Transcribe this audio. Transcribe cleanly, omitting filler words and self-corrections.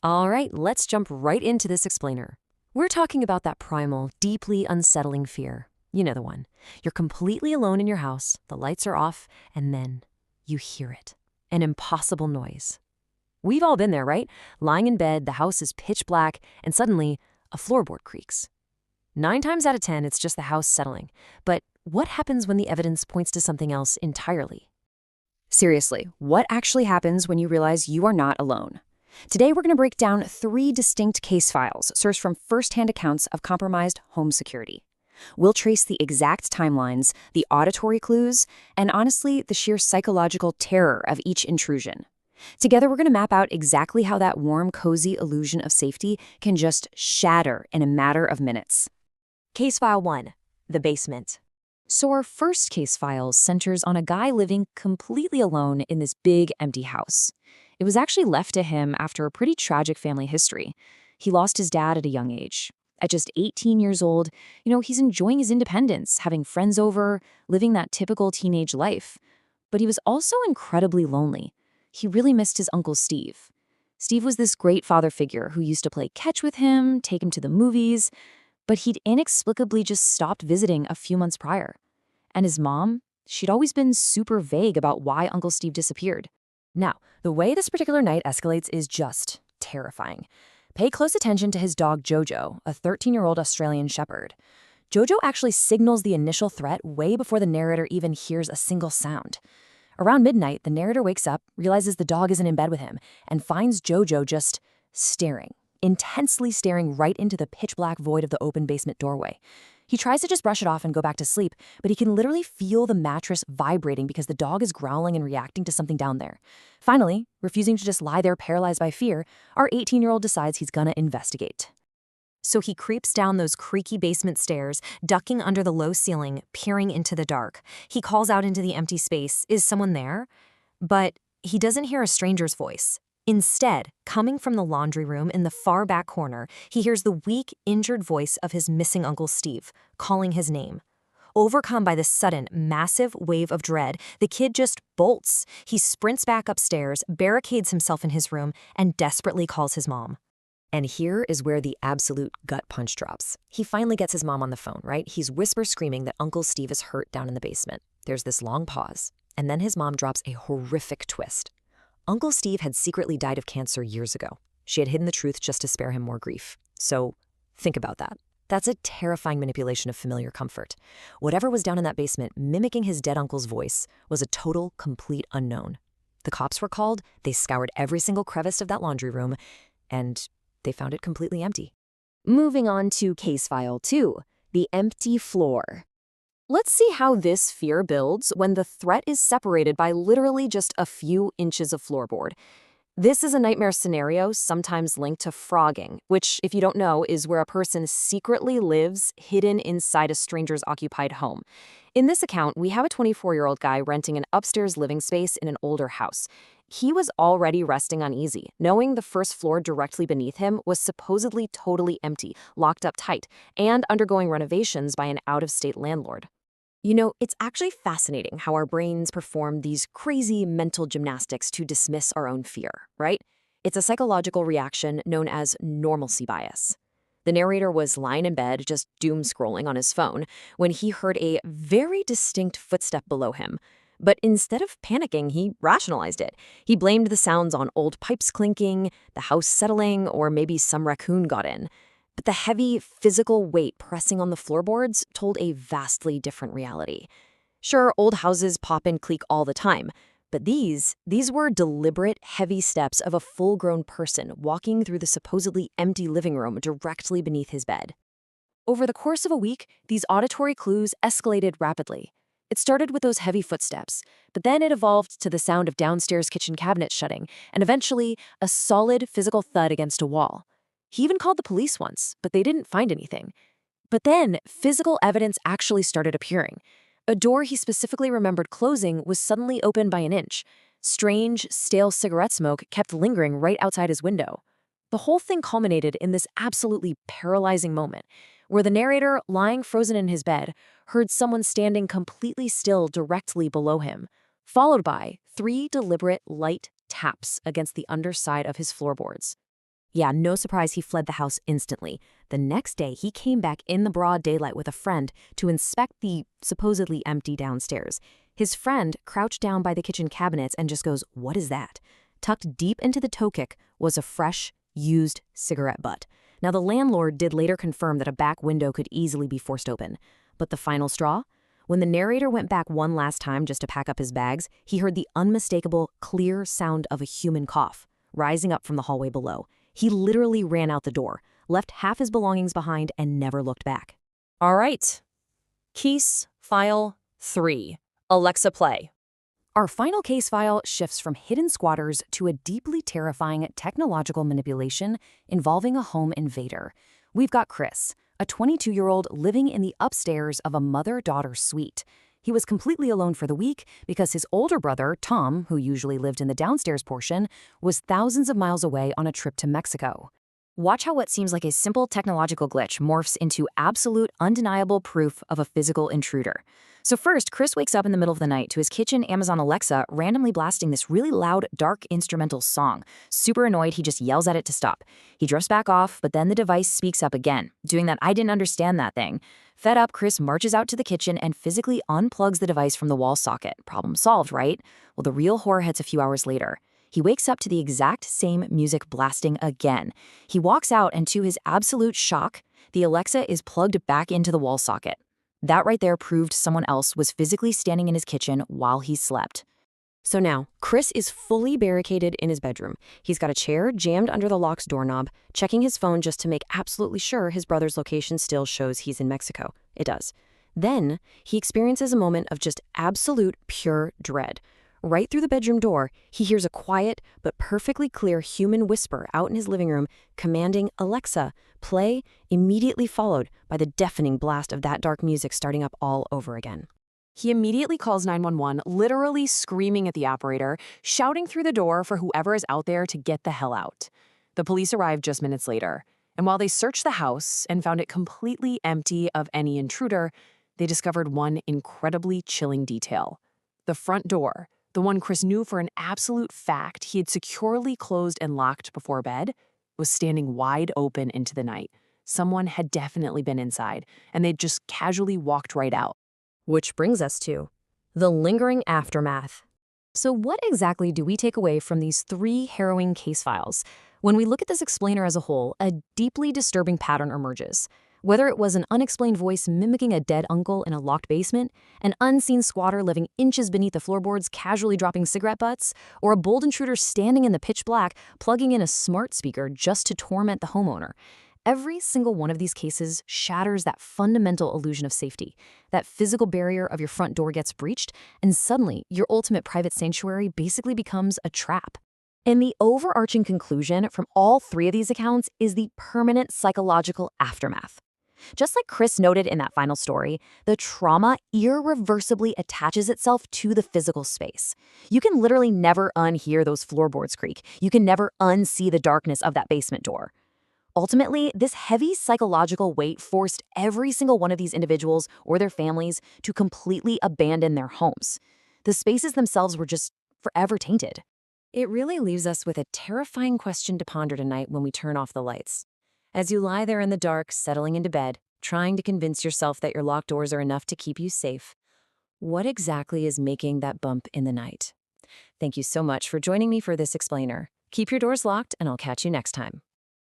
All right, let's jump right into this explainer. We're talking about that primal, deeply unsettling fear. You know the one. You're completely alone in your house, the lights are off, and then you hear it. An impossible noise. We've all been there, right? Lying in bed, the house is pitch black, and suddenly a floorboard creaks. 9 times out of 10, it's just the house settling. But what happens when the evidence points to something else entirely? Seriously, what actually happens when you realize you are not alone? Today, we're going to break down 3 distinct case files sourced from first-hand accounts of compromised home security. We'll trace the exact timelines, the auditory clues, and honestly, the sheer psychological terror of each intrusion. Together, we're going to map out exactly how that warm, cozy illusion of safety can just shatter in a matter of minutes. Case File 1. The Basement. So our first case file centers on a guy living completely alone in this big, empty house. It was actually left to him after a pretty tragic family history. He lost his dad at a young age. At just 18 years old, he's enjoying his independence, having friends over, living that typical teenage life. But he was also incredibly lonely. He really missed his uncle Steve. Steve was this great father figure who used to play catch with him, take him to the movies, but he'd inexplicably just stopped visiting a few months prior. And his mom, she'd always been super vague about why Uncle Steve disappeared. Now, the way this particular night escalates is just terrifying. Pay close attention to his dog Jojo, a 13-year-old Australian shepherd. Jojo actually signals the initial threat way before the narrator even hears a single sound. Around midnight, the narrator wakes up, realizes the dog isn't in bed with him, and finds Jojo just staring, intensely staring right into the pitch-black void of the open basement doorway. He tries to just brush it off and go back to sleep, but he can literally feel the mattress vibrating because the dog is growling and reacting to something down there. Finally, refusing to just lie there paralyzed by fear, our 18-year-old decides he's gonna investigate. So he creeps down those creaky basement stairs, ducking under the low ceiling, peering into the dark. He calls out into the empty space, "Is someone there?" But he doesn't hear a stranger's voice. Instead, coming from the laundry room in the far back corner, he hears the weak, injured voice of his missing Uncle Steve, calling his name. Overcome by this sudden, massive wave of dread, the kid just bolts. He sprints back upstairs, barricades himself in his room, and desperately calls his mom. And here is where the absolute gut punch drops. He finally gets his mom on the phone, right? He's whisper screaming that Uncle Steve is hurt down in the basement. There's this long pause, and then his mom drops a horrific twist. Uncle Steve had secretly died of cancer years ago. She had hidden the truth just to spare him more grief. So think about that. That's a terrifying manipulation of familiar comfort. Whatever was down in that basement, mimicking his dead uncle's voice, was a total, complete unknown. The cops were called, they scoured every single crevice of that laundry room, and they found it completely empty. Moving on to case file 2, the empty floor. Let's see how this fear builds when the threat is separated by literally just a few inches of floorboard. This is a nightmare scenario sometimes linked to frogging, which, if you don't know, is where a person secretly lives hidden inside a stranger's occupied home. In this account, we have a 24-year-old guy renting an upstairs living space in an older house. He was already resting uneasy, knowing the first floor directly beneath him was supposedly totally empty, locked up tight, and undergoing renovations by an out-of-state landlord. It's actually fascinating how our brains perform these crazy mental gymnastics to dismiss our own fear, right? It's a psychological reaction known as normalcy bias. The narrator was lying in bed, just doom scrolling on his phone, when he heard a very distinct footstep below him. But instead of panicking, he rationalized it. He blamed the sounds on old pipes clinking, the house settling, or maybe some raccoon got in. But the heavy, physical weight pressing on the floorboards told a vastly different reality. Sure, old houses pop and creak all the time, but these were deliberate, heavy steps of a full-grown person walking through the supposedly empty living room directly beneath his bed. Over the course of a week, these auditory clues escalated rapidly. It started with those heavy footsteps, but then it evolved to the sound of downstairs kitchen cabinets shutting, and eventually a solid physical thud against a wall. He even called the police once, but they didn't find anything. But then, physical evidence actually started appearing. A door he specifically remembered closing was suddenly opened by an inch. Strange, stale cigarette smoke kept lingering right outside his window. The whole thing culminated in this absolutely paralyzing moment, where the narrator, lying frozen in his bed, heard someone standing completely still directly below him, followed by 3 deliberate, light taps against the underside of his floorboards. Yeah, no surprise he fled the house instantly. The next day, he came back in the broad daylight with a friend to inspect the supposedly empty downstairs. His friend crouched down by the kitchen cabinets and just goes, "What is that?" Tucked deep into the toe kick was a fresh, used cigarette butt. Now, the landlord did later confirm that a back window could easily be forced open. But the final straw? When the narrator went back one last time just to pack up his bags, he heard the unmistakable, clear sound of a human cough rising up from the hallway below. He literally ran out the door, left half his belongings behind, and never looked back. All right. Case File 3. Alexa, play. Our final case file shifts from hidden squatters to a deeply terrifying technological manipulation involving a home invader. We've got Chris, a 22-year-old living in the upstairs of a mother-daughter suite. He was completely alone for the week because his older brother, Tom, who usually lived in the downstairs portion, was thousands of miles away on a trip to Mexico. Watch how what seems like a simple technological glitch morphs into absolute, undeniable proof of a physical intruder. So first, Chris wakes up in the middle of the night to his kitchen Amazon Alexa randomly blasting this really loud, dark instrumental song. Super annoyed, he just yells at it to stop. He drifts back off, but then the device speaks up again, doing that "I didn't understand that" thing. Fed up, Chris marches out to the kitchen and physically unplugs the device from the wall socket. Problem solved, right? Well, the real horror hits a few hours later. He wakes up to the exact same music blasting again. He walks out, and to his absolute shock, the Alexa is plugged back into the wall socket. That right there proved someone else was physically standing in his kitchen while he slept. So now, Chris is fully barricaded in his bedroom. He's got a chair jammed under the lock's doorknob, checking his phone just to make absolutely sure his brother's location still shows he's in Mexico. It does. Then, he experiences a moment of just absolute pure dread. Right through the bedroom door, he hears a quiet but perfectly clear human whisper out in his living room commanding Alexa, play, immediately followed by the deafening blast of that dark music starting up all over again. He immediately calls 911, literally screaming at the operator, shouting through the door for whoever is out there to get the hell out. The police arrived just minutes later, and while they searched the house and found it completely empty of any intruder, they discovered one incredibly chilling detail. The front door, the one Chris knew for an absolute fact he had securely closed and locked before bed, was standing wide open into the night. Someone had definitely been inside, and they'd just casually walked right out. Which brings us to the lingering aftermath. So what exactly do we take away from these 3 harrowing case files? When we look at this explainer as a whole, a deeply disturbing pattern emerges. Whether it was an unexplained voice mimicking a dead uncle in a locked basement, an unseen squatter living inches beneath the floorboards casually dropping cigarette butts, or a bold intruder standing in the pitch black plugging in a smart speaker just to torment the homeowner, every single one of these cases shatters that fundamental illusion of safety. That physical barrier of your front door gets breached, and suddenly your ultimate private sanctuary basically becomes a trap. And the overarching conclusion from all 3 of these accounts is the permanent psychological aftermath. Just like Chris noted in that final story, the trauma irreversibly attaches itself to the physical space. You can literally never unhear those floorboards creak. You can never unsee the darkness of that basement door. Ultimately, this heavy psychological weight forced every single one of these individuals or their families to completely abandon their homes. The spaces themselves were just forever tainted. It really leaves us with a terrifying question to ponder tonight when we turn off the lights. As you lie there in the dark, settling into bed, trying to convince yourself that your locked doors are enough to keep you safe, what exactly is making that bump in the night? Thank you so much for joining me for this explainer. Keep your doors locked, and I'll catch you next time.